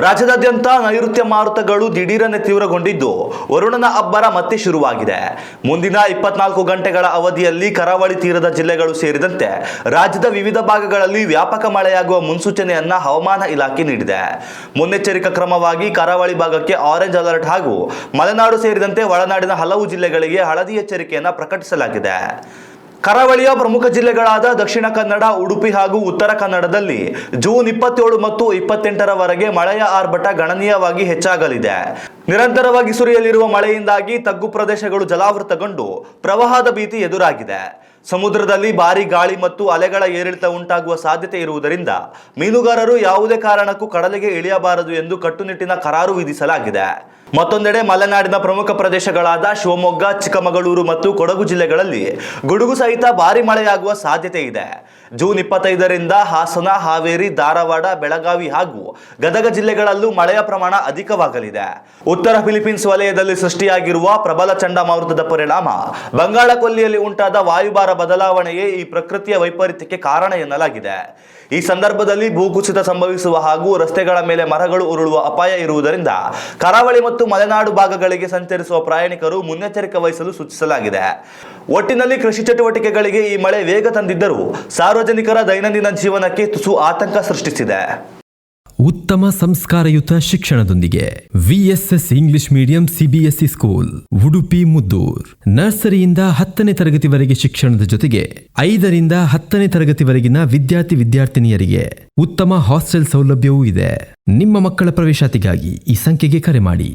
ರಾಜ್ಯದಾದ್ಯಂತ ನೈಋತ್ಯ ಮಾರುತಗಳು ದಿಢೀರನೆ ತೀವ್ರಗೊಂಡಿದ್ದು ವರುಣನ ಅಬ್ಬರ ಮತ್ತೆ ಶುರುವಾಗಿದೆ. ಮುಂದಿನ 24 ಗಂಟೆಗಳ ಅವಧಿಯಲ್ಲಿ ಕರಾವಳಿ ತೀರದ ಜಿಲ್ಲೆಗಳು ಸೇರಿದಂತೆ ರಾಜ್ಯದ ವಿವಿಧ ಭಾಗಗಳಲ್ಲಿ ವ್ಯಾಪಕ ಮಳೆಯಾಗುವ ಮುನ್ಸೂಚನೆಯನ್ನ ಹವಾಮಾನ ಇಲಾಖೆ ನೀಡಿದೆ. ಮುನ್ನೆಚ್ಚರಿಕಾ ಕ್ರಮವಾಗಿ ಕರಾವಳಿ ಭಾಗಕ್ಕೆ ಆರೆಂಜ್ ಅಲರ್ಟ್ ಹಾಗೂ ಮಲೆನಾಡು ಸೇರಿದಂತೆ ಒಳನಾಡಿನ ಹಲವು ಜಿಲ್ಲೆಗಳಿಗೆ ಹಳದಿ ಎಚ್ಚರಿಕೆಯನ್ನ ಪ್ರಕಟಿಸಲಾಗಿದೆ. ಕರಾವಳಿಯ ಪ್ರಮುಖ ಜಿಲ್ಲೆಗಳಾದ ದಕ್ಷಿಣ ಕನ್ನಡ, ಉಡುಪಿ ಹಾಗೂ ಉತ್ತರ ಕನ್ನಡದಲ್ಲಿ ಜೂನ್ 27 ಮತ್ತು 28ರವರೆಗೆ ಮಳೆಯ ಆರ್ಭಟ ಗಣನೀಯವಾಗಿ ಹೆಚ್ಚಾಗಲಿದೆ. ನಿರಂತರವಾಗಿ ಸುರಿಯಲಿರುವ ಮಳೆಯಿಂದಾಗಿ ತಗ್ಗು ಪ್ರದೇಶಗಳು ಜಲಾವೃತಗೊಂಡು ಪ್ರವಾಹದ ಭೀತಿ ಎದುರಾಗಿದೆ. ಸಮುದ್ರದಲ್ಲಿ ಭಾರೀ ಗಾಳಿ ಮತ್ತು ಅಲೆಗಳ ಏರಿಳಿತ ಉಂಟಾಗುವ ಸಾಧ್ಯತೆ ಇರುವುದರಿಂದ ಮೀನುಗಾರರು ಯಾವುದೇ ಕಾರಣಕ್ಕೂ ಕಡಲಿಗೆ ಇಳಿಯಬಾರದು ಎಂದು ಕಟ್ಟುನಿಟ್ಟಿನ ಕರಾರು ವಿಧಿಸಲಾಗಿದೆ. ಮತ್ತೊಂದೆಡೆ ಮಲೆನಾಡಿನ ಪ್ರಮುಖ ಪ್ರದೇಶಗಳಾದ ಶಿವಮೊಗ್ಗ, ಚಿಕ್ಕಮಗಳೂರು ಮತ್ತು ಕೊಡಗು ಜಿಲ್ಲೆಗಳಲ್ಲಿ ಗುಡುಗು ಸಹಿತ ಭಾರೀ ಮಳೆಯಾಗುವ ಸಾಧ್ಯತೆ ಇದೆ. ಜೂನ್ 25ರಿಂದ ಹಾಸನ, ಹಾವೇರಿ, ಧಾರವಾಡ, ಬೆಳಗಾವಿ ಹಾಗೂ ಗದಗ ಜಿಲ್ಲೆಗಳಲ್ಲೂ ಮಳೆಯ ಪ್ರಮಾಣ ಅಧಿಕವಾಗಲಿದೆ. ಉತ್ತರ ಫಿಲಿಪೀನ್ಸ್ ವಲಯದಲ್ಲಿ ಸೃಷ್ಟಿಯಾಗಿರುವ ಪ್ರಬಲ ಚಂಡಮಾರುತದ ಪರಿಣಾಮ ಬಂಗಾಳ ಕೊಲ್ಲಿಯಲ್ಲಿ ಉಂಟಾದ ವಾಯುಭಾರ ಬದಲಾವಣೆಯೇ ಈ ಪ್ರಕೃತಿಯ ವೈಪರೀತ್ಯಕ್ಕೆ ಕಾರಣ ಎನ್ನಲಾಗಿದೆ. ಈ ಸಂದರ್ಭದಲ್ಲಿ ಭೂಕುಸಿತ ಸಂಭವಿಸುವ ಹಾಗೂ ರಸ್ತೆಗಳ ಮೇಲೆ ಮರಗಳು ಉರುಳುವ ಅಪಾಯ ಇರುವುದರಿಂದ ಕರಾವಳಿ ಮತ್ತು ಮಲೆನಾಡು ಭಾಗಗಳಿಗೆ ಸಂಚರಿಸುವ ಪ್ರಯಾಣಿಕರು ಮುನ್ನೆಚ್ಚರಿಕೆ ವಹಿಸಲು ಸೂಚಿಸಲಾಗಿದೆ. ಒಟ್ಟಿನಲ್ಲಿ ಕೃಷಿ ಚಟುವಟಿಕೆಗಳಿಗೆ ಈ ಮಳೆ ವೇಗ ತಂದಿದ್ದರೂ ಸಾರ್ವಜನಿಕರ ದೈನಂದಿನ ಜೀವನಕ್ಕೆ ತುಸು ಆತಂಕ ಸೃಷ್ಟಿಸಿದೆ. ಉತ್ತಮ ಸಂಸ್ಕಾರಯುತ ಶಿಕ್ಷಣದೊಂದಿಗೆ VSS English medium CBSE school Udupi Muddur. ನರ್ಸರಿಯಿಂದ 10ನೇ ತರಗತಿವರೆಗೆ ಶಿಕ್ಷಣದ ಜೊತೆಗೆ 5ರಿಂದ 10ನೇ ತರಗತಿವರೆಗಿನ ವಿದ್ಯಾರ್ಥಿನಿಯರಿಗೆ ಉತ್ತಮ ಹಾಸ್ಟೆಲ್ ಸೌಲಭ್ಯವೂ ಇದೆ. ನಿಮ್ಮ ಮಕ್ಕಳ ಪ್ರವೇಶಾತಿಗಾಗಿ ಈ ಸಂಖ್ಯೆಗೆ ಕರೆ ಮಾಡಿ.